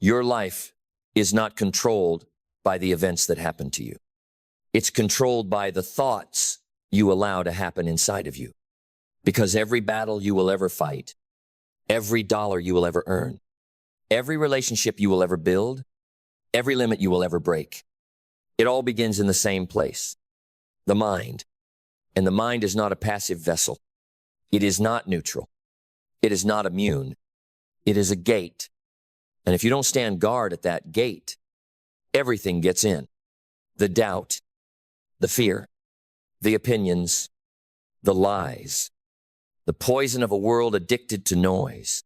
Your life is not controlled by the events that happen to you. It's controlled by the thoughts you allow to happen inside of you. Because every battle you will ever fight, every dollar you will ever earn, every relationship you will ever build, every limit you will ever break, it all begins in the same place, the mind. And the mind is not a passive vessel. It is not neutral. It is not immune. It is a gate. And if you don't stand guard at that gate, everything gets in. The doubt, the fear, the opinions, the lies, the poison of a world addicted to noise.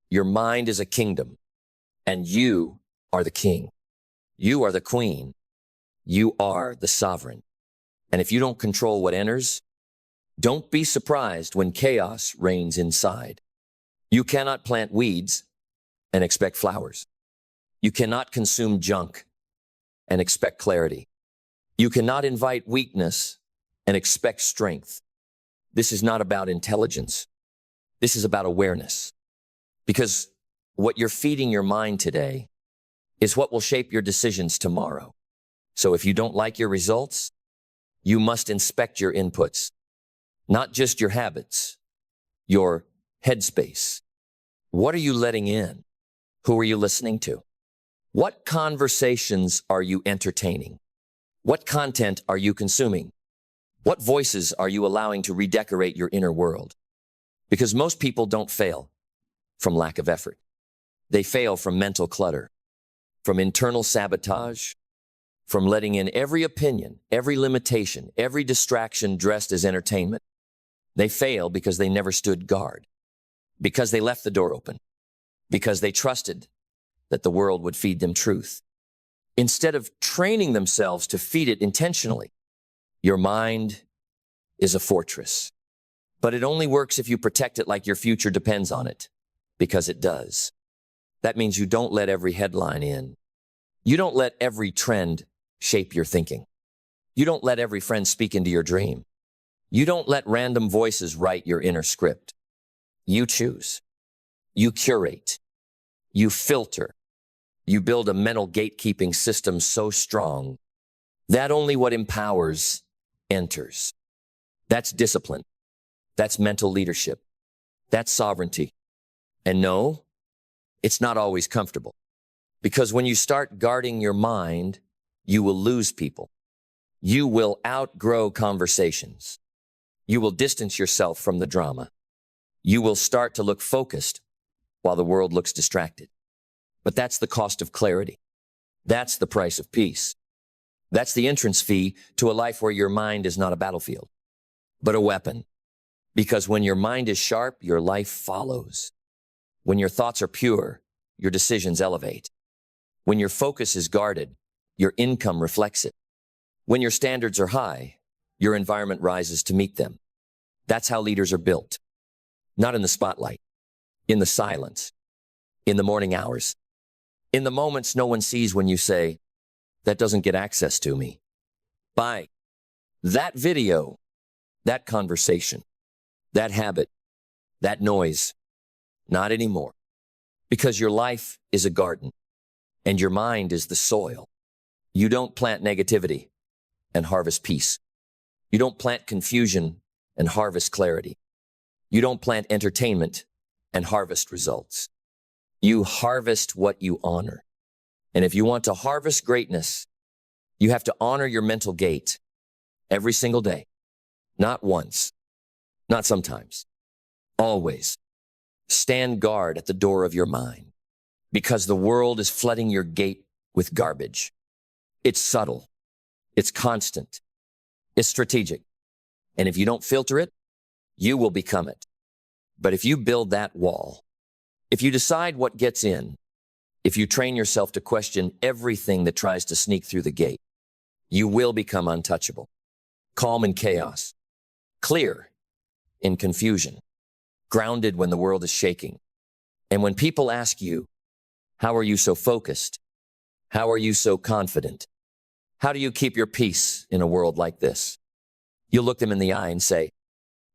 Your mind is a kingdom, and you are the king. You are the queen. You are the sovereign. And if you don't control what enters, don't be surprised when chaos reigns inside. You cannot plant weeds and expect flowers. You cannot consume junk and expect clarity. You cannot invite weakness and expect strength. This is not about intelligence. This is about awareness. Because what you're feeding your mind today is what will shape your decisions tomorrow. So if you don't like your results, you must inspect your inputs, not just your habits, your headspace. What are you letting in? Who are you listening to? What conversations are you entertaining? What content are you consuming? What voices are you allowing to redecorate your inner world? Because most people don't fail from lack of effort. They fail from mental clutter, from internal sabotage, from letting in every opinion, every limitation, every distraction dressed as entertainment. They fail because they never stood guard, because they left the door open, because they trusted that the world would feed them truth. Instead of training themselves to feed it intentionally, your mind is a fortress, but it only works if you protect it like your future depends on it, because it does. That means you don't let every headline in. You don't let every trend shape your thinking. You don't let every friend speak into your dream. You don't let random voices write your inner script. You choose. You curate. You filter. You build a mental gatekeeping system so strong that only what empowers enters. That's discipline. That's mental leadership. That's sovereignty. And no, it's not always comfortable. Because when you start guarding your mind, you will lose people. You will outgrow conversations. You will distance yourself from the drama. You will start to look focused while the world looks distracted. But that's the cost of clarity. That's the price of peace. That's the entrance fee to a life where your mind is not a battlefield, but a weapon. Because when your mind is sharp, your life follows. When your thoughts are pure, your decisions elevate. When your focus is guarded, your income reflects it. When your standards are high, your environment rises to meet them. That's how leaders are built. Not in the spotlight, in the silence, in the morning hours, in the moments no one sees when you say, "That doesn't get access to me." By that video, that conversation, that habit, that noise, not anymore. Because your life is a garden and your mind is the soil. You don't plant negativity and harvest peace. You don't plant confusion and harvest clarity. You don't plant entertainment and harvest results. You harvest what you honor. And if you want to harvest greatness, you have to honor your mental gate every single day. Not once, not sometimes, always. Stand guard at the door of your mind because the world is flooding your gate with garbage. It's subtle. It's constant. It's strategic. And if you don't filter it, you will become it. But if you build that wall, if you decide what gets in, if you train yourself to question everything that tries to sneak through the gate, you will become untouchable, calm in chaos, clear in confusion, grounded when the world is shaking. And when people ask you, how are you so focused? How are you so confident? How do you keep your peace in a world like this? You'll look them in the eye and say,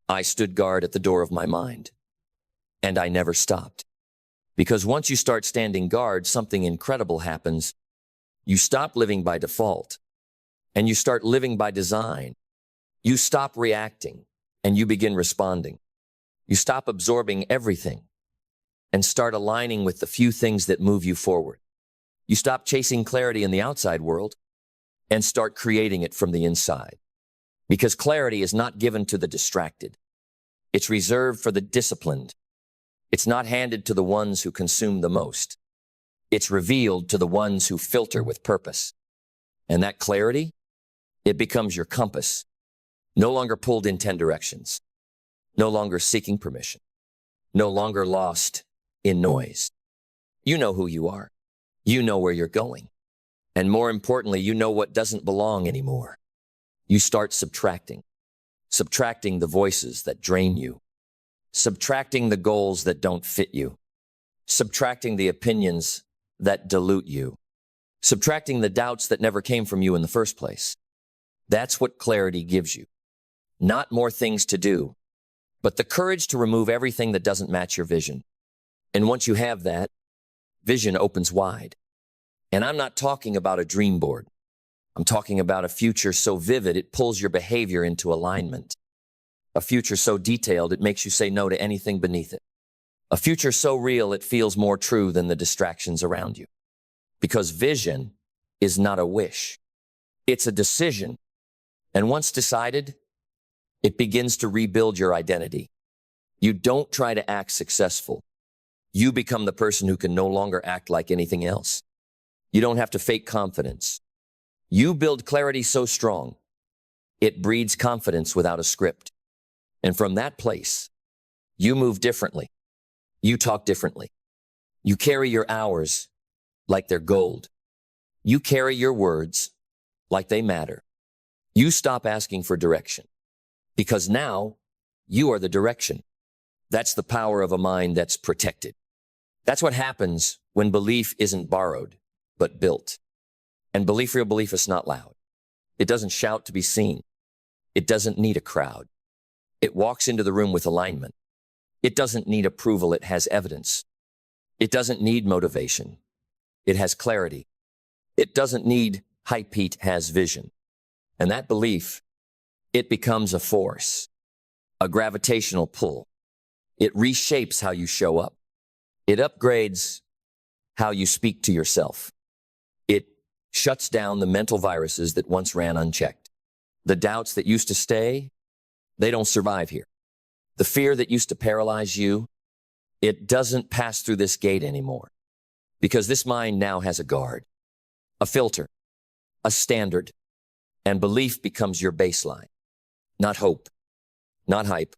I stood guard at the door of my mind, and I never stopped. Because once you start standing guard, something incredible happens. You stop living by default, and you start living by design. You stop reacting, and you begin responding. You stop absorbing everything, and start aligning with the few things that move you forward. You stop chasing clarity in the outside world, and start creating it from the inside. Because clarity is not given to the distracted. It's reserved for the disciplined. It's not handed to the ones who consume the most. It's revealed to the ones who filter with purpose. And that clarity, it becomes your compass, no longer pulled in 10 directions, no longer seeking permission, no longer lost in noise. You know who you are. You know where you're going. And more importantly, you know what doesn't belong anymore. You start subtracting the voices that drain you, subtracting the goals that don't fit you, subtracting the opinions that dilute you, subtracting the doubts that never came from you in the first place. That's what clarity gives you. Not more things to do, but the courage to remove everything that doesn't match your vision. And once you have that, vision opens wide. And I'm not talking about a dream board. I'm talking about a future so vivid it pulls your behavior into alignment. A future so detailed it makes you say no to anything beneath it. A future so real it feels more true than the distractions around you. Because vision is not a wish. It's a decision. And once decided, it begins to rebuild your identity. You don't try to act successful. You become the person who can no longer act like anything else. You don't have to fake confidence. You build clarity so strong, it breeds confidence without a script. And from that place, you move differently. You talk differently. You carry your hours like they're gold. You carry your words like they matter. You stop asking for direction because now you are the direction. That's the power of a mind that's protected. That's what happens when belief isn't borrowed, but built. And real belief is not loud. It doesn't shout to be seen. It doesn't need a crowd. It walks into the room with alignment. It doesn't need approval. It has evidence. It doesn't need motivation. It has clarity. It doesn't need hype. It has vision. And that belief, it becomes a force, a gravitational pull. It reshapes how you show up. It upgrades how you speak to yourself. It shuts down the mental viruses that once ran unchecked. The doubts that used to stay, they don't survive here. The fear that used to paralyze you, it doesn't pass through this gate anymore. Because this mind now has a guard, a filter, a standard, and belief becomes your baseline. Not hope, not hype,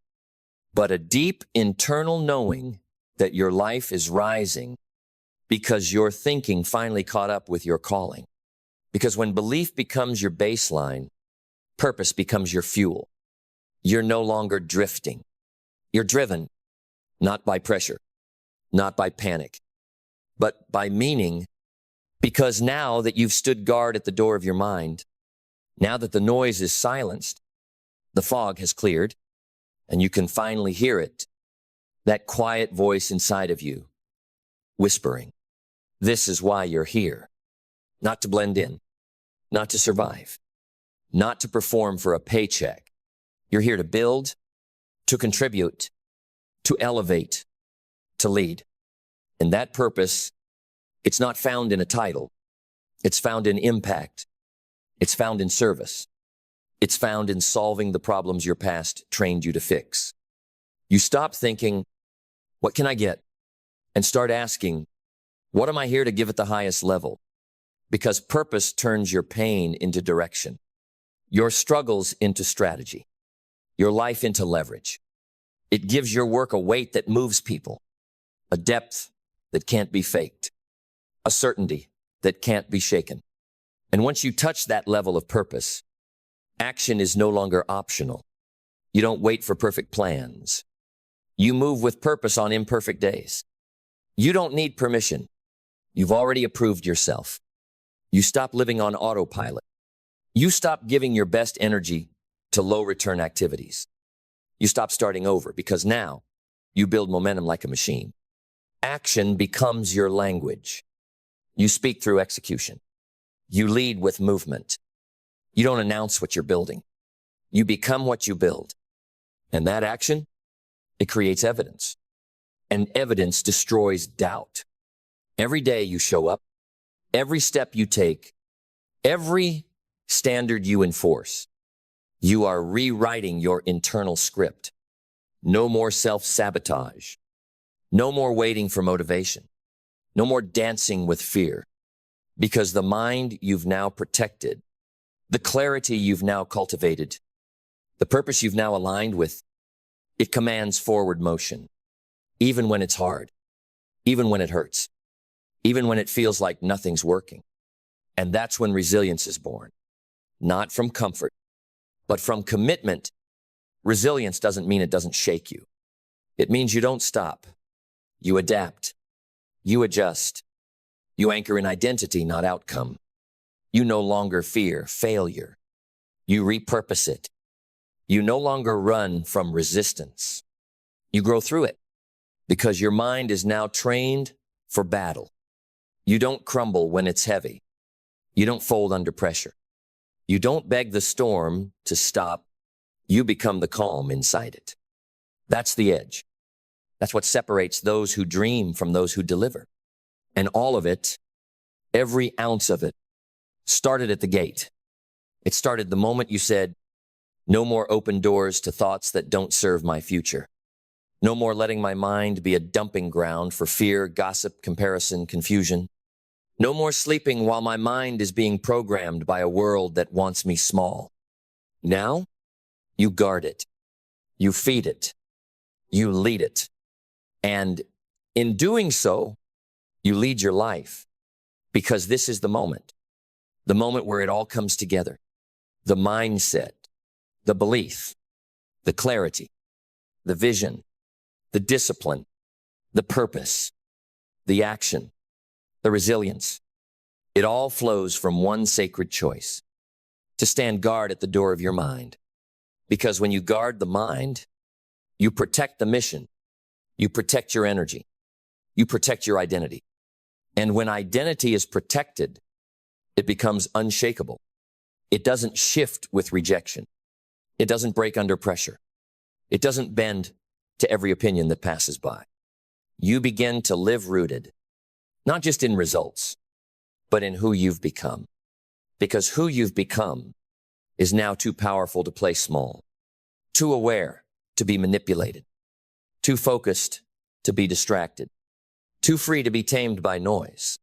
but a deep internal knowing that your life is rising because your thinking finally caught up with your calling. Because when belief becomes your baseline, purpose becomes your fuel. You're no longer drifting. You're driven, not by pressure, not by panic, but by meaning. Because now that you've stood guard at the door of your mind, now that the noise is silenced, the fog has cleared, and you can finally hear it, that quiet voice inside of you, whispering, this is why you're here. Not to blend in, not to survive, not to perform for a paycheck. You're here to build, to contribute, to elevate, to lead. And that purpose, it's not found in a title. It's found in impact. It's found in service. It's found in solving the problems your past trained you to fix. You stop thinking, what can I get? And start asking, what am I here to give at the highest level? Because purpose turns your pain into direction, your struggles into strategy, your life into leverage. It gives your work a weight that moves people, a depth that can't be faked, a certainty that can't be shaken. And once you touch that level of purpose, action is no longer optional. You don't wait for perfect plans. You move with purpose on imperfect days. You don't need permission. You've already approved yourself. You stop living on autopilot. You stop giving your best energy to low return activities. You stop starting over because now you build momentum like a machine. Action becomes your language. You speak through execution. You lead with movement. You don't announce what you're building. You become what you build. And that action, it creates evidence. And evidence destroys doubt. Every day you show up, every step you take, every standard you enforce, you are rewriting your internal script. No more self-sabotage. No more waiting for motivation. No more dancing with fear. Because the mind you've now protected, the clarity you've now cultivated, the purpose you've now aligned with, it commands forward motion. Even when it's hard, even when it hurts, even when it feels like nothing's working. And that's when resilience is born. Not from comfort, but from commitment. Resilience doesn't mean it doesn't shake you. It means you don't stop. You adapt. You adjust. You anchor in identity, not outcome. You no longer fear failure. You repurpose it. You no longer run from resistance. You grow through it because your mind is now trained for battle. You don't crumble when it's heavy. You don't fold under pressure. You don't beg the storm to stop. You become the calm inside it. That's the edge. That's what separates those who dream from those who deliver. And all of it, every ounce of it, started at the gate. It started the moment you said, no more open doors to thoughts that don't serve my future. No more letting my mind be a dumping ground for fear, gossip, comparison, confusion. No more sleeping while my mind is being programmed by a world that wants me small. Now, you guard it. You feed it. You lead it. And in doing so, you lead your life because this is the moment where it all comes together. The mindset, the belief, the clarity, the vision, the discipline, the purpose, the action, the resilience. It all flows from one sacred choice: to stand guard at the door of your mind. Because when you guard the mind, you protect the mission, you protect your energy, you protect your identity. And when identity is protected, it becomes unshakable. It doesn't shift with rejection. It doesn't break under pressure. It doesn't bend to every opinion that passes by. You begin to live rooted, not just in results, but in who you've become. Because who you've become is now too powerful to play small, too aware to be manipulated, too focused to be distracted, too free to be tamed by noise.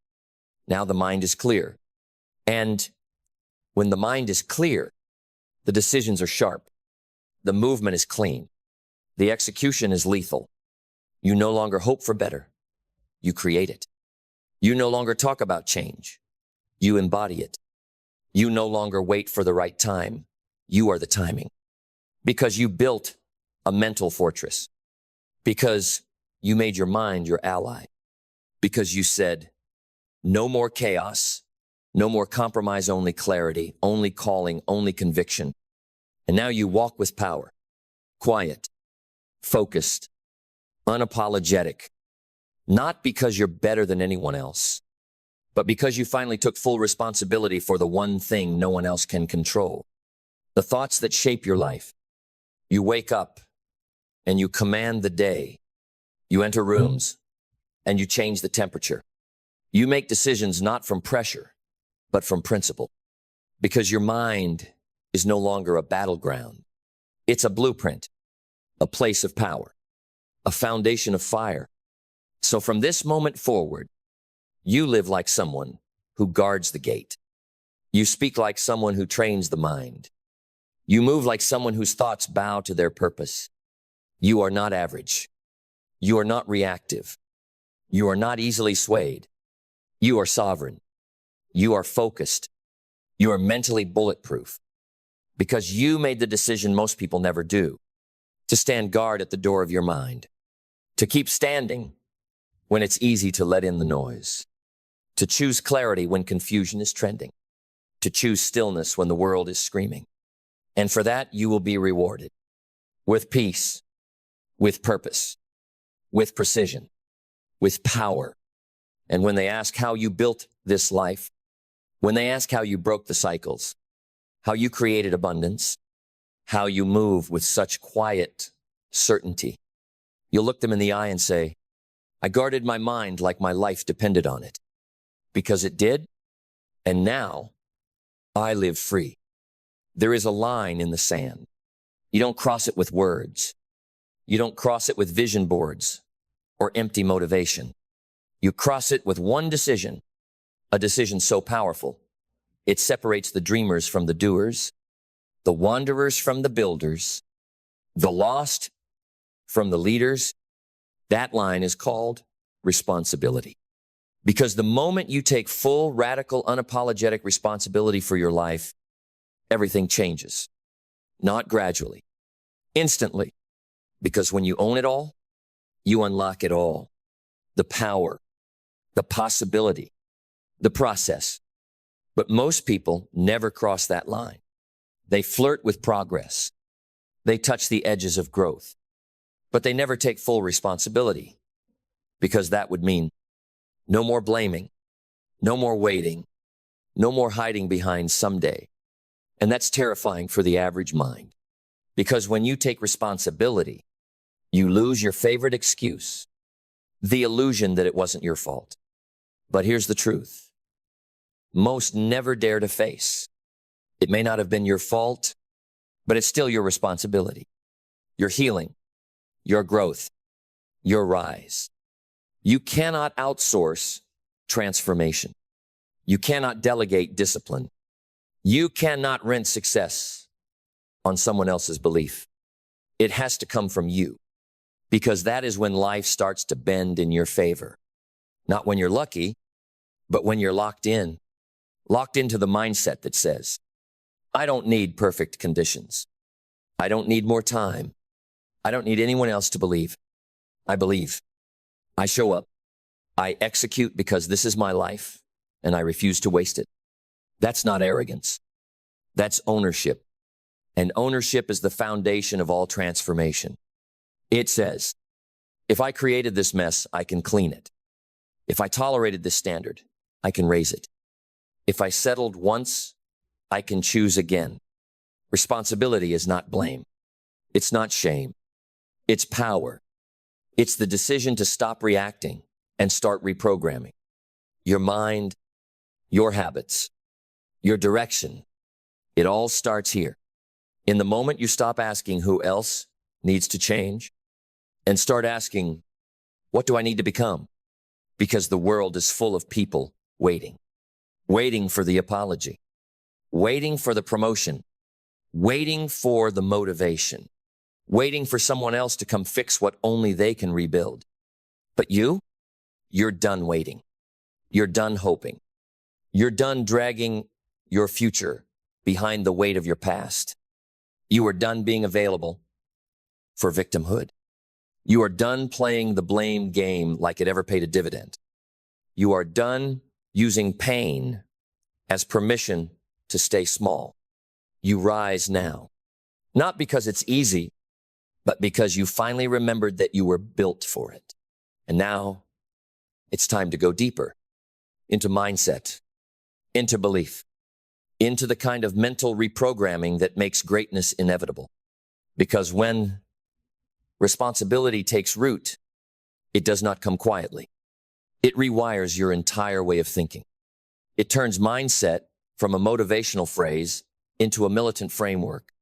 Now the mind is clear. And when the mind is clear, the decisions are sharp. The movement is clean. The execution is lethal. You no longer hope for better. You create it. You no longer talk about change. You embody it. You no longer wait for the right time. You are the timing. Because you built a mental fortress. Because you made your mind your ally. Because you said, no more chaos, no more compromise, only clarity, only calling, only conviction. And now you walk with power, quiet, focused, unapologetic, not because you're better than anyone else, but because you finally took full responsibility for the one thing no one else can control, the thoughts that shape your life. You wake up and you command the day. You enter rooms and you change the temperature. You make decisions not from pressure, but from principle, because your mind is no longer a battleground. It's a blueprint, a place of power, a foundation of fire. So from this moment forward, you live like someone who guards the gate. You speak like someone who trains the mind. You move like someone whose thoughts bow to their purpose. You are not average. You are not reactive. You are not easily swayed. You are sovereign. You are focused. You are mentally bulletproof because you made the decision most people never do, to stand guard at the door of your mind, to keep standing when it's easy to let in the noise, to choose clarity when confusion is trending, to choose stillness when the world is screaming. And for that, you will be rewarded with peace, with purpose, with precision. with power. And when they ask how you built this life, when they ask how you broke the cycles, how you created abundance, how you move with such quiet certainty, you'll look them in the eye and say, I guarded my mind like my life depended on it, because it did, and now I live free. There is a line in the sand. You don't cross it with words. You don't cross it with vision boards or empty motivation. You cross it with one decision, a decision so powerful, it separates the dreamers from the doers, the wanderers from the builders, the lost from the leaders. That line is called responsibility. Because the moment you take full, radical, unapologetic responsibility for your life, everything changes. Not gradually, instantly. Because when you own it all, you unlock it all. The power, the possibility, the process. But most people never cross that line. They flirt with progress. They touch the edges of growth. But they never take full responsibility, because that would mean no more blaming, no more waiting, no more hiding behind someday. And that's terrifying for the average mind, because when you take responsibility, you lose your favorite excuse, the illusion that it wasn't your fault. But here's the truth. Most never dare to face. It may not have been your fault, but it's still your responsibility. Your healing, your growth, your rise. You cannot outsource transformation. You cannot delegate discipline. You cannot rent success on someone else's belief. It has to come from you, because that is when life starts to bend in your favor. Not when you're lucky, but when you're locked into the mindset that says, I don't need perfect conditions. I don't need more time. I don't need anyone else to believe. I believe. I show up. I execute because this is my life, and I refuse to waste it. That's not arrogance. That's ownership. And ownership is the foundation of all transformation. It says, if I created this mess, I can clean it. If I tolerated this standard, I can raise it. If I settled once, I can choose again. Responsibility is not blame. It's not shame. It's power. It's the decision to stop reacting and start reprogramming. Your mind, your habits, your direction. It all starts here. In the moment you stop asking who else needs to change and start asking, what do I need to become? Because the world is full of people waiting for the apology, waiting for the promotion, waiting for the motivation, waiting for someone else to come fix what only they can rebuild. But you're done waiting. You're done hoping. You're done dragging your future behind the weight of your past. You are done being available for victimhood. You are done playing the blame game like it ever paid a dividend. You are done using pain as permission to stay small. You rise now, not because it's easy, but because you finally remembered that you were built for it. And now it's time to go deeper into mindset, into belief, into the kind of mental reprogramming that makes greatness inevitable. Because when responsibility takes root, it does not come quietly. It rewires your entire way of thinking. It turns mindset from a motivational phrase into a militant framework,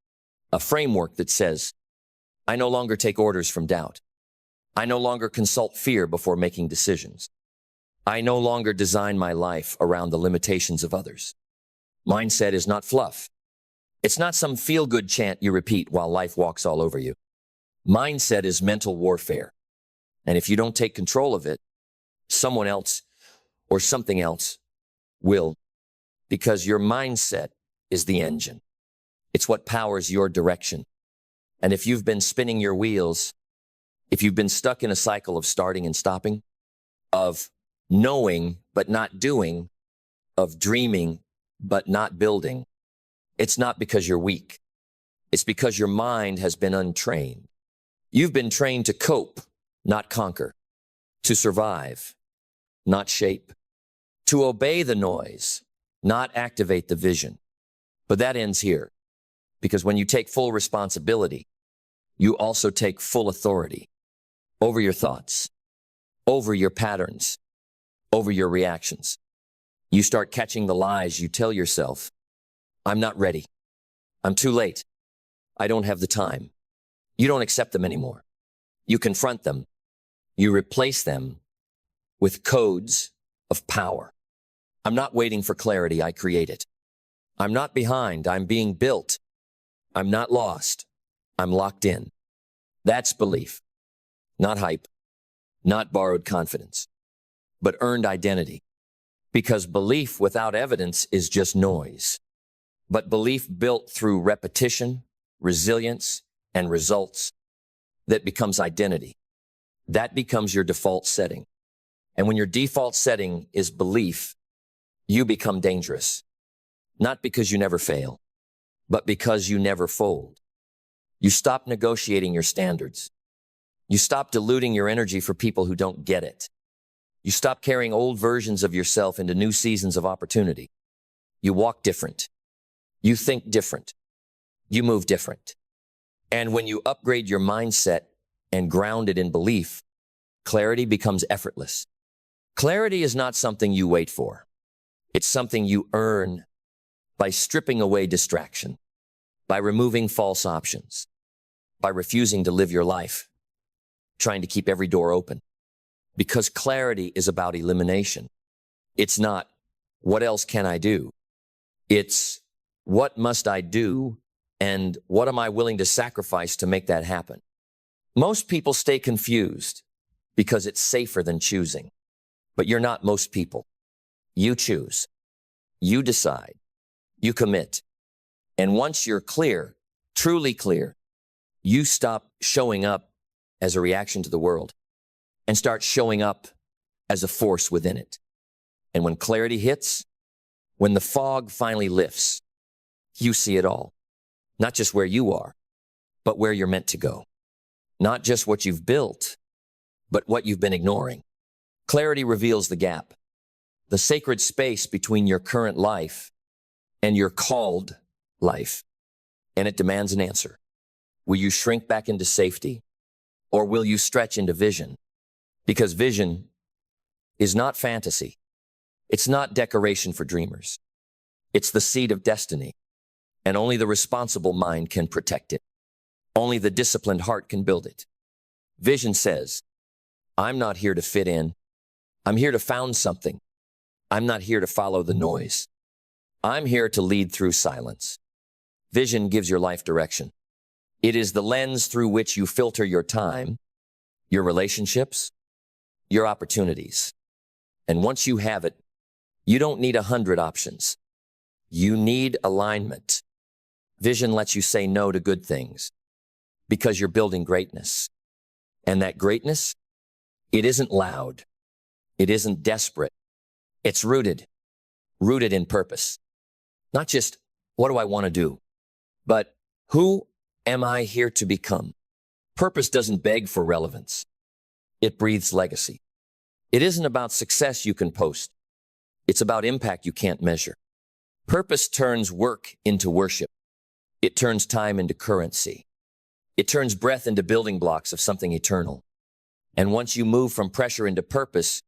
a framework that says, I no longer take orders from doubt. I no longer consult fear before making decisions. I no longer design my life around the limitations of others. Mindset is not fluff. It's not some feel-good chant you repeat while life walks all over you. Mindset is mental warfare. And if you don't take control of it, someone else or something else will, because your mindset is the engine. It's what powers your direction. And if you've been spinning your wheels, if you've been stuck in a cycle of starting and stopping, of knowing but not doing, of dreaming but not building, it's not because you're weak. It's because your mind has been untrained. You've been trained to cope, not conquer, To survive, not shape. To obey the noise, not activate the vision. But that ends here, because when you take full responsibility, you also take full authority over your thoughts, over your patterns, over your reactions. You start catching the lies you tell yourself. I'm not ready. I'm too late. I don't have the time. You don't accept them anymore. You confront them. You replace them with codes of power. I'm not waiting for clarity. I create it. I'm not behind. I'm being built. I'm not lost. I'm locked in. That's belief, not hype, not borrowed confidence, but earned identity. Because belief without evidence is just noise. But belief built through repetition, resilience, and results, that becomes identity. That becomes your default setting. And when your default setting is belief, you become dangerous. Not because you never fail, but because you never fold. You stop negotiating your standards. You stop diluting your energy for people who don't get it. You stop carrying old versions of yourself into new seasons of opportunity. You walk different. You think different. You move different. And when you upgrade your mindset and ground it in belief, clarity becomes effortless. Clarity is not something you wait for. It's something you earn by stripping away distraction, by removing false options, by refusing to live your life, trying to keep every door open. Because clarity is about elimination. It's not, what else can I do? It's, what must I do? And what am I willing to sacrifice to make that happen? Most people stay confused because it's safer than choosing. But you're not most people. You choose. You decide. You commit. And once you're clear, truly clear, you stop showing up as a reaction to the world and start showing up as a force within it. And when clarity hits, when the fog finally lifts, you see it all. Not just where you are, but where you're meant to go. Not just what you've built, but what you've been ignoring. Clarity reveals the gap, the sacred space between your current life and your called life. And it demands an answer. Will you shrink back into safety, or will you stretch into vision? Because vision is not fantasy. It's not decoration for dreamers. It's the seed of destiny. And only the responsible mind can protect it. Only the disciplined heart can build it. Vision says, I'm not here to fit in. I'm here to found something. I'm not here to follow the noise. I'm here to lead through silence. Vision gives your life direction. It is the lens through which you filter your time, your relationships, your opportunities. And once you have it, you don't need 100 options. You need alignment. Vision lets you say no to good things because you're building greatness. And that greatness, it isn't loud. It isn't desperate. It's rooted in purpose. Not just, what do I want to do? But who am I here to become? Purpose doesn't beg for relevance. It breathes legacy. It isn't about success you can post. It's about impact you can't measure. Purpose turns work into worship. It turns time into currency. It turns breath into building blocks of something eternal. And once you move from pressure into purpose,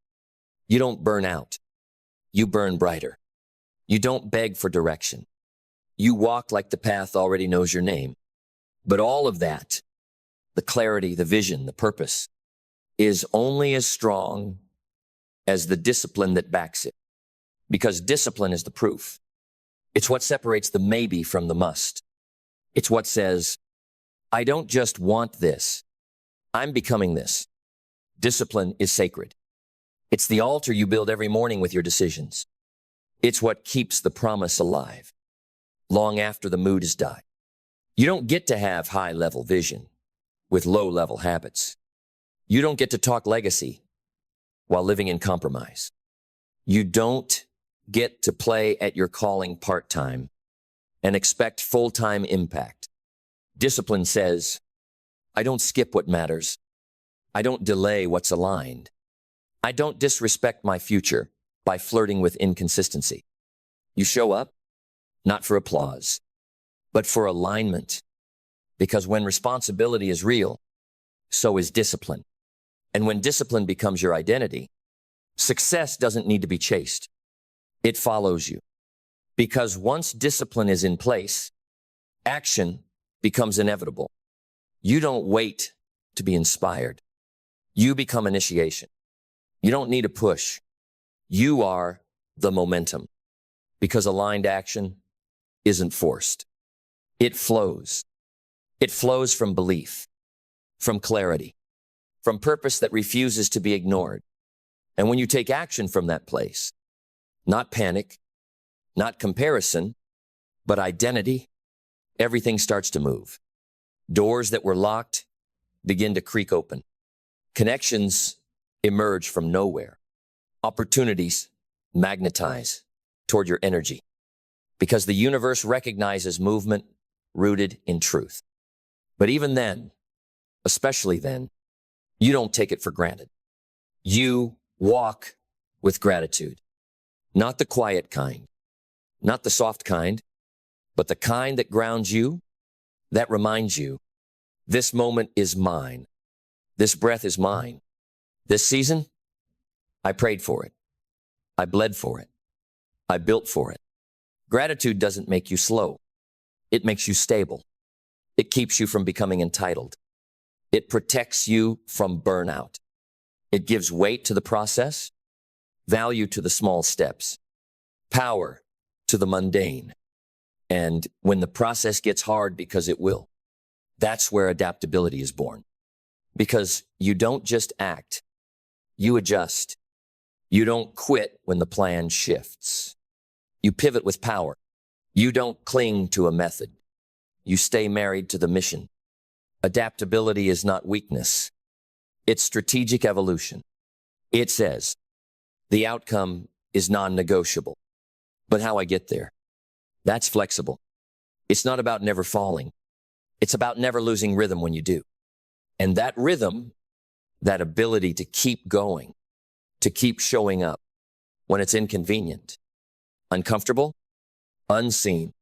you don't burn out. You burn brighter. You don't beg for direction. You walk like the path already knows your name. But all of that, the clarity, the vision, the purpose, is only as strong as the discipline that backs it. Because discipline is the proof. It's what separates the maybe from the must. It's what says, I don't just want this. I'm becoming this. Discipline is sacred. It's the altar you build every morning with your decisions. It's what keeps the promise alive, long after the mood has died. You don't get to have high-level vision with low-level habits. You don't get to talk legacy while living in compromise. You don't get to play at your calling part-time and expect full-time impact. Discipline says, I don't skip what matters. I don't delay what's aligned. I don't disrespect my future by flirting with inconsistency. You show up, not for applause, but for alignment. Because when responsibility is real, so is discipline. And when discipline becomes your identity, success doesn't need to be chased. It follows you. Because once discipline is in place, action becomes inevitable. You don't wait to be inspired. You become initiation. You don't need a push. You are the momentum. Because aligned action isn't forced. It flows. It flows from belief, from clarity, from purpose that refuses to be ignored. And when you take action from that place, not panic, not comparison, but identity, everything starts to move. Doors that were locked begin to creak open. Connections emerge from nowhere. Opportunities magnetize toward your energy because the universe recognizes movement rooted in truth. But even then, especially then, you don't take it for granted. You walk with gratitude, not the quiet kind, not the soft kind, but the kind that grounds you, that reminds you, this moment is mine. This breath is mine. This season, I prayed for it. I bled for it. I built for it. Gratitude doesn't make you slow. It makes you stable. It keeps you from becoming entitled. It protects you from burnout. It gives weight to the process, value to the small steps, power to the mundane. And when the process gets hard, because it will, that's where adaptability is born. Because you don't just act, you adjust. You don't quit when the plan shifts. You pivot with power. You don't cling to a method. You stay married to the mission. Adaptability is not weakness. It's strategic evolution. It says, the outcome is non-negotiable. But how I get there? That's flexible. It's not about never falling. It's about never losing rhythm when you do. And that rhythm, that ability to keep going, to keep showing up when it's inconvenient, uncomfortable, unseen,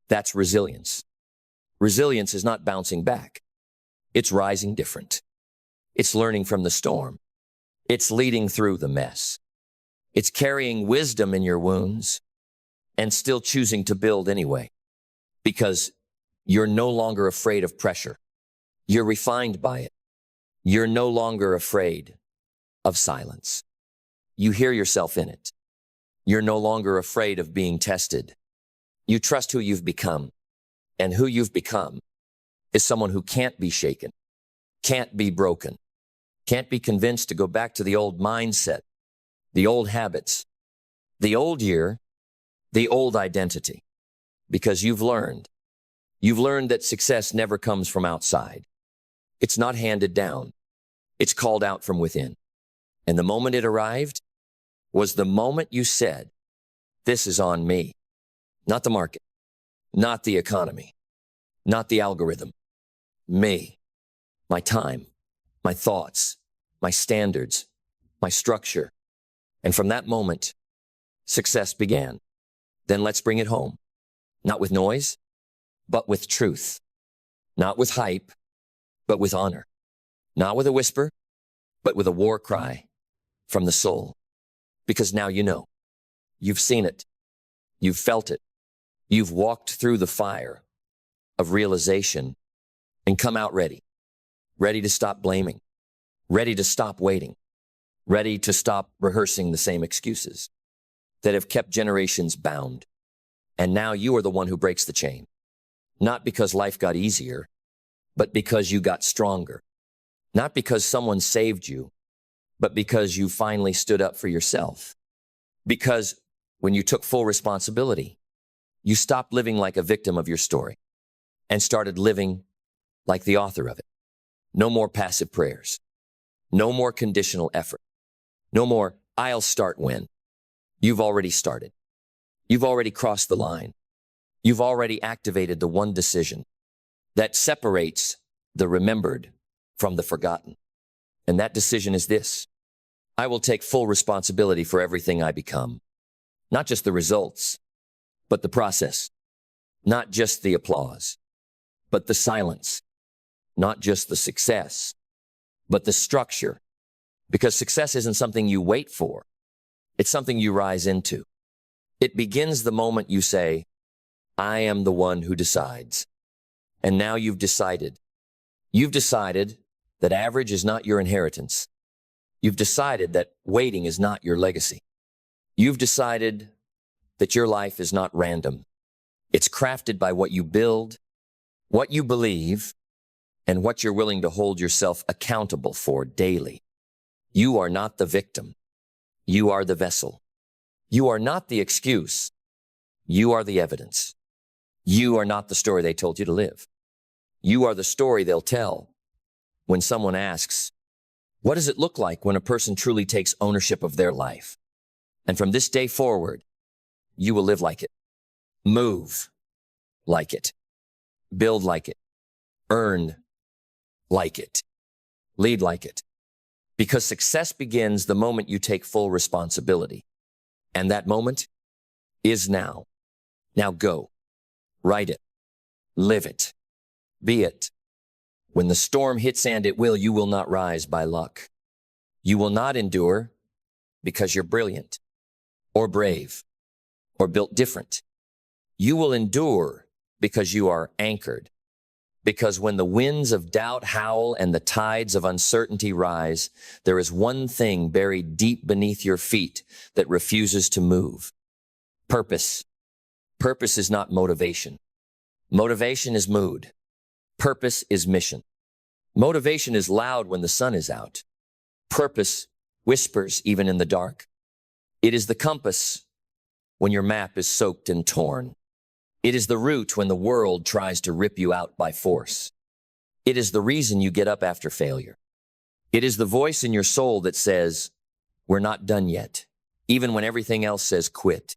that's resilience. Resilience is not bouncing back. It's rising different. It's learning from the storm. It's leading through the mess. It's carrying wisdom in your wounds and still choosing to build anyway, because you're no longer afraid of pressure. You're refined by it. You're no longer afraid of silence. You hear yourself in it. You're no longer afraid of being tested. You trust who you've become, and who you've become is someone who can't be shaken, can't be broken, can't be convinced to go back to the old mindset, the old habits, the old year, the old identity, because you've learned that success never comes from outside. It's not handed down. It's called out from within. And the moment it arrived was the moment you said, this is on me, not the market, not the economy, not the algorithm, me, my time, my thoughts, my standards, my structure. And from that moment, success began. Then let's bring it home, not with noise, but with truth, not with hype, but with honor, not with a whisper, but with a war cry from the soul. Because now you know, you've seen it, you've felt it, you've walked through the fire of realization and come out ready to stop blaming, ready to stop waiting, ready to stop rehearsing the same excuses that have kept generations bound. And now you are the one who breaks the chain, not because life got easier, but because you got stronger, not because someone saved you, but because you finally stood up for yourself. Because when you took full responsibility, you stopped living like a victim of your story and started living like the author of it. No more passive prayers. No more conditional effort. No more, I'll start when. You've already started. You've already crossed the line. You've already activated the one decision that separates the remembered from the forgotten. And that decision is this: I will take full responsibility for everything I become. Not just the results, but the process. Not just the applause, but the silence. Not just the success, but the structure. Because success isn't something you wait for. It's something you rise into. It begins the moment you say, I am the one who decides. And now you've decided. You've decided that average is not your inheritance. You've decided that waiting is not your legacy. You've decided that your life is not random. It's crafted by what you build, what you believe, and what you're willing to hold yourself accountable for daily. You are not the victim. You are the vessel. You are not the excuse. You are the evidence. You are not the story they told you to live. You are the story they'll tell when someone asks, what does it look like when a person truly takes ownership of their life? And from this day forward, you will live like it. Move like it. Build like it. Earn like it. Lead like it. Because success begins the moment you take full responsibility. And that moment is now. Now go. Write it. Live it. Be it. When the storm hits, and it will, you will not rise by luck. You will not endure because you're brilliant or brave or built different. You will endure because you are anchored. Because when the winds of doubt howl and the tides of uncertainty rise, there is one thing buried deep beneath your feet that refuses to move. Purpose. Purpose is not motivation. Motivation is mood. Purpose is mission. Motivation is loud when the sun is out. Purpose whispers even in the dark. It is the compass when your map is soaked and torn. It is the route when the world tries to rip you out by force. It is the reason you get up after failure. It is the voice in your soul that says, we're not done yet, even when everything else says quit.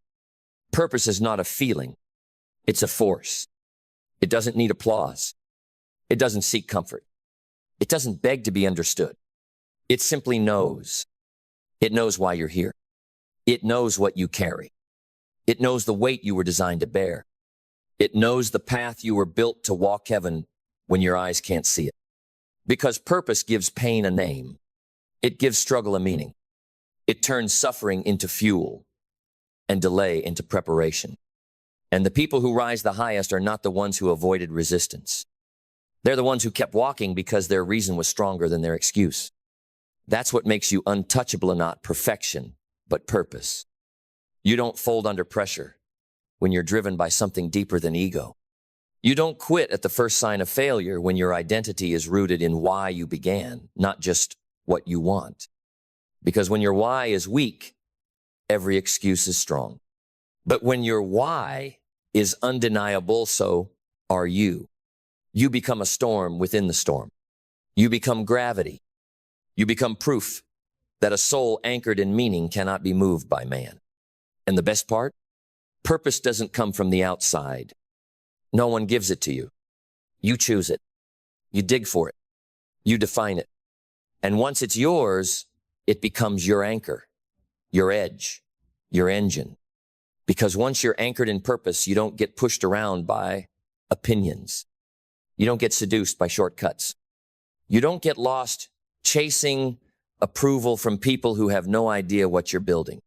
Purpose is not a feeling. It's a force. It doesn't need applause. It doesn't seek comfort. It doesn't beg to be understood. It simply knows. It knows why you're here. It knows what you carry. It knows the weight you were designed to bear. It knows the path you were built to walk heaven when your eyes can't see it. Because purpose gives pain a name. It gives struggle a meaning. It turns suffering into fuel and delay into preparation. And the people who rise the highest are not the ones who avoided resistance. They're the ones who kept walking because their reason was stronger than their excuse. That's what makes you untouchable and not perfection, but purpose. You don't fold under pressure when you're driven by something deeper than ego. You don't quit at the first sign of failure when your identity is rooted in why you began, not just what you want. Because when your why is weak, every excuse is strong. But when your why is undeniable, so are you. You become a storm within the storm. You become gravity. You become proof that a soul anchored in meaning cannot be moved by man. And the best part? Purpose doesn't come from the outside. No one gives it to you. You choose it. You dig for it. You define it. And once it's yours, it becomes your anchor, your edge, your engine. Because once you're anchored in purpose, you don't get pushed around by opinions. You don't get seduced by shortcuts. You don't get lost chasing approval from people who have no idea what you're building.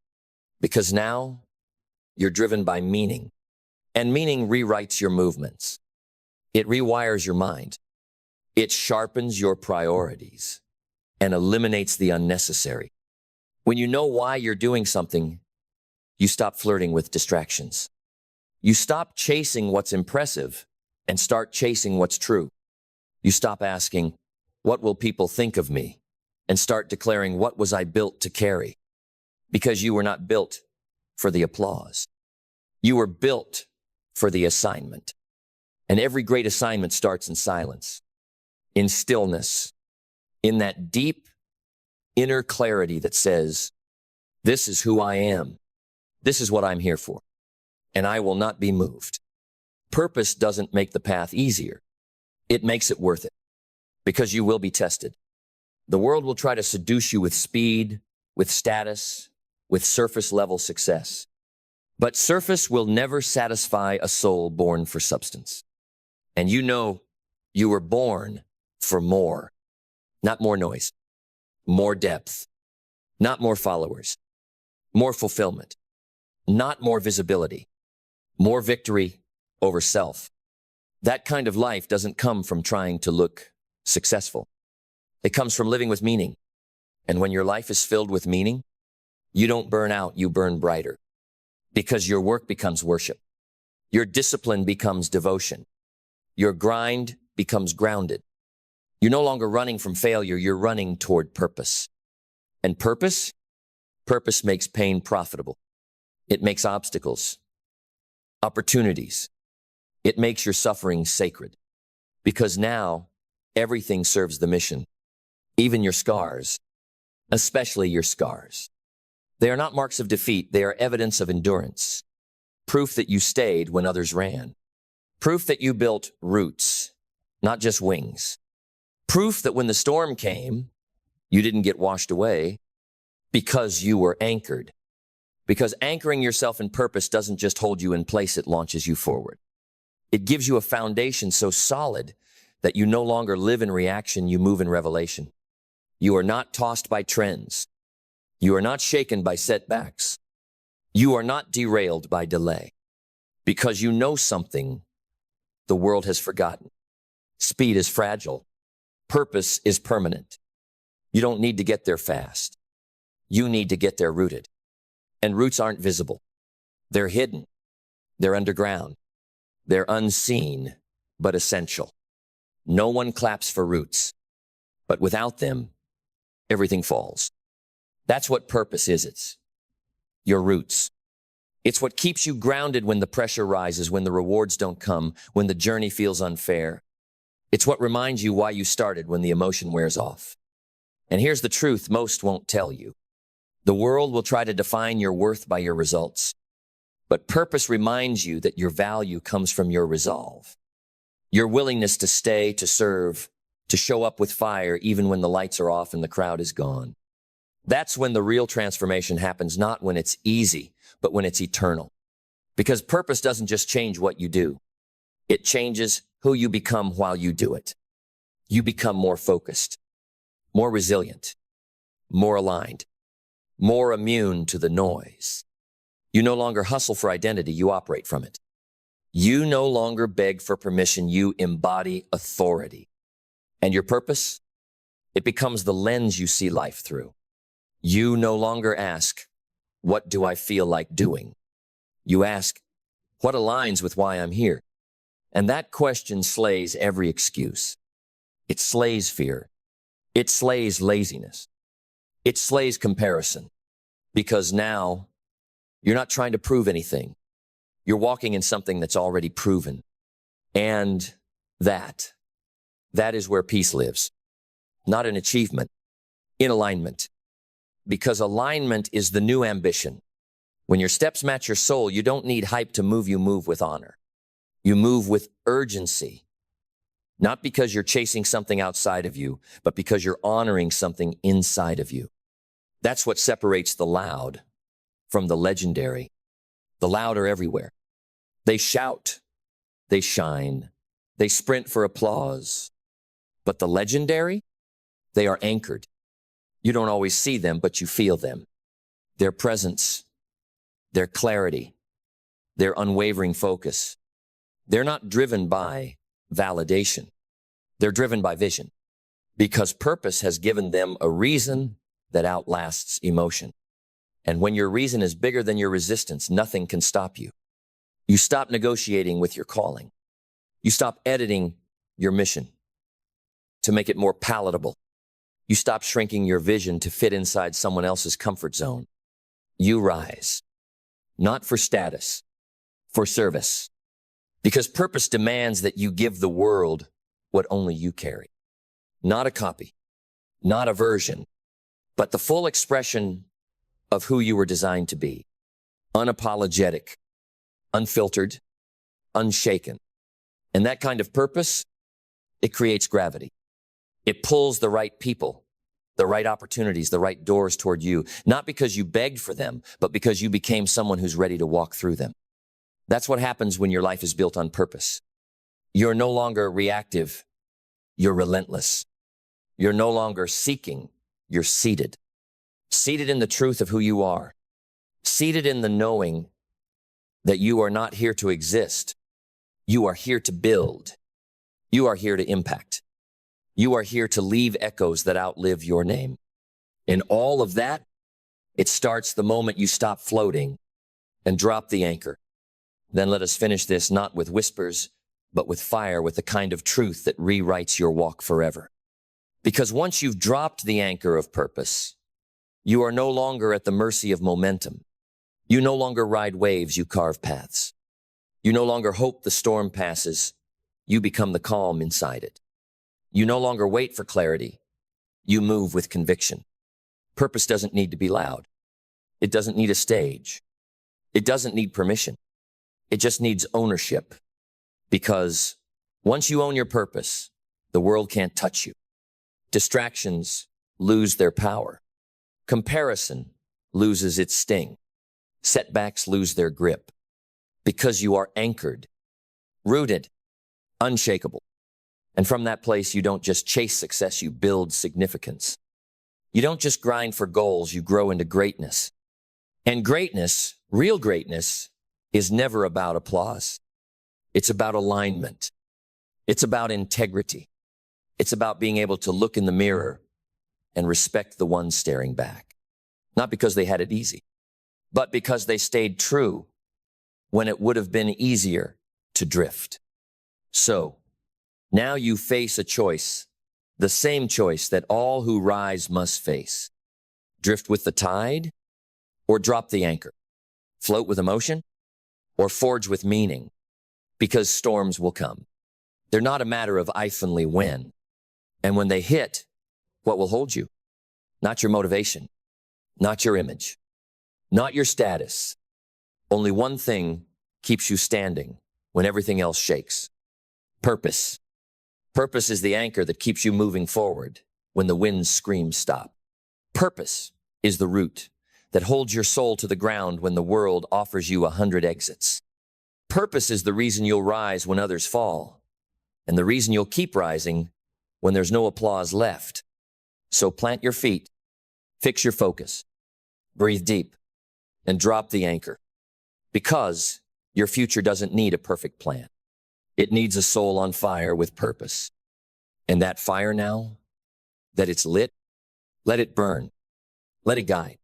Because now you're driven by meaning. And meaning rewrites your movements. It rewires your mind. It sharpens your priorities and eliminates the unnecessary. When you know why you're doing something, you stop flirting with distractions. You stop chasing what's impressive and start chasing what's true. You stop asking, what will people think of me? And start declaring, what was I built to carry? Because you were not built for the applause. You were built for the assignment. And every great assignment starts in silence, in stillness, in that deep inner clarity that says, this is who I am. This is what I'm here for. And I will not be moved. Purpose doesn't make the path easier. It makes it worth it. Because you will be tested. The world will try to seduce you with speed, with status, with surface level success. But surface will never satisfy a soul born for substance. And you know you were born for more, not more noise, more depth, not more followers, more fulfillment, not more visibility, more victory over self. That kind of life doesn't come from trying to look successful. It comes from living with meaning. And when your life is filled with meaning, you don't burn out, you burn brighter. Because your work becomes worship. Your discipline becomes devotion. Your grind becomes grounded. You're no longer running from failure, you're running toward purpose. And purpose? Purpose makes pain profitable. It makes obstacles, opportunities. It makes your suffering sacred. Because now, everything serves the mission. Even your scars, especially your scars. They are not marks of defeat, they are evidence of endurance. Proof that you stayed when others ran. Proof that you built roots, not just wings. Proof that when the storm came, you didn't get washed away because you were anchored. Because anchoring yourself in purpose doesn't just hold you in place, it launches you forward. It gives you a foundation so solid that you no longer live in reaction, you move in revelation. You are not tossed by trends. You are not shaken by setbacks. You are not derailed by delay. Because you know something the world has forgotten. Speed is fragile. Purpose is permanent. You don't need to get there fast. You need to get there rooted. And roots aren't visible. They're hidden. They're underground. They're unseen, but essential. No one claps for roots. But without them, everything falls. That's what purpose is. It's your roots. It's what keeps you grounded when the pressure rises, when the rewards don't come, when the journey feels unfair. It's what reminds you why you started when the emotion wears off. And here's the truth most won't tell you. The world will try to define your worth by your results. But purpose reminds you that your value comes from your resolve. Your willingness to stay, to serve, to show up with fire even when the lights are off and the crowd is gone. That's when the real transformation happens, not when it's easy, but when it's eternal. Because purpose doesn't just change what you do. It changes who you become while you do it. You become more focused, more resilient, more aligned, more immune to the noise. You no longer hustle for identity, you operate from it. You no longer beg for permission, you embody authority. And your purpose? It becomes the lens you see life through. You no longer ask, what do I feel like doing? You ask, what aligns with why I'm here? And that question slays every excuse. It slays fear. It slays laziness. It slays comparison. Because now, you're not trying to prove anything. You're walking in something that's already proven. And that is where peace lives. Not in achievement, in alignment. Because alignment is the new ambition. When your steps match your soul, you don't need hype to move, you move with honor. You move with urgency. Not because you're chasing something outside of you, but because you're honoring something inside of you. That's what separates the loud from the legendary. The loud are everywhere. They shout, they shine, they sprint for applause. But the legendary, they are anchored. You don't always see them, but you feel them. Their presence, their clarity, their unwavering focus. They're not driven by validation. They're driven by vision. Because purpose has given them a reason that outlasts emotion. And when your reason is bigger than your resistance, nothing can stop you. You stop negotiating with your calling. You stop editing your mission to make it more palatable. You stop shrinking your vision to fit inside someone else's comfort zone. You rise, not for status, for service. Because purpose demands that you give the world what only you carry. Not a copy, not a version, but the full expression of who you were designed to be. Unapologetic, unfiltered, unshaken. And that kind of purpose, it creates gravity. It pulls the right people the right opportunities, the right doors toward you, not because you begged for them, but because you became someone who's ready to walk through them. That's what happens when your life is built on purpose. You're no longer reactive, you're relentless. You're no longer seeking, you're seated. Seated in the truth of who you are. Seated in the knowing that you are not here to exist. You are here to build. You are here to impact. You are here to leave echoes that outlive your name. In all of that, it starts the moment you stop floating and drop the anchor. Then let us finish this not with whispers, but with fire, with the kind of truth that rewrites your walk forever. Because once you've dropped the anchor of purpose, you are no longer at the mercy of momentum. You no longer ride waves, you carve paths. You no longer hope the storm passes. You become the calm inside it. You no longer wait for clarity. You move with conviction. Purpose doesn't need to be loud. It doesn't need a stage. It doesn't need permission. It just needs ownership. Because once you own your purpose, the world can't touch you. Distractions lose their power. Comparison loses its sting. Setbacks lose their grip. Because you are anchored, rooted, unshakable. And from that place, you don't just chase success, you build significance. You don't just grind for goals, you grow into greatness. And greatness, real greatness, is never about applause. It's about alignment. It's about integrity. It's about being able to look in the mirror and respect the one staring back. Not because they had it easy, but because they stayed true when it would have been easier to drift. So, now you face a choice, the same choice that all who rise must face. Drift with the tide or drop the anchor. Float with emotion or forge with meaning, because storms will come. They're not a matter of if only when. And when they hit, what will hold you? Not your motivation, not your image, not your status. Only one thing keeps you standing when everything else shakes. Purpose. Purpose is the anchor that keeps you moving forward when the winds scream stop. Purpose is the root that holds your soul to the ground when the world offers you 100 exits. Purpose is the reason you'll rise when others fall, and the reason you'll keep rising when there's no applause left. So plant your feet, fix your focus, breathe deep, and drop the anchor. Because your future doesn't need a perfect plan. It needs a soul on fire with purpose. And that fire now, that it's lit, let it burn. Let it guide.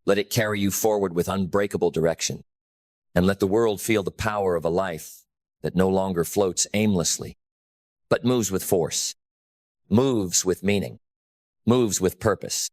Let it carry you forward with unbreakable direction. And let the world feel the power of a life that no longer floats aimlessly, but moves with force, moves with meaning, moves with purpose.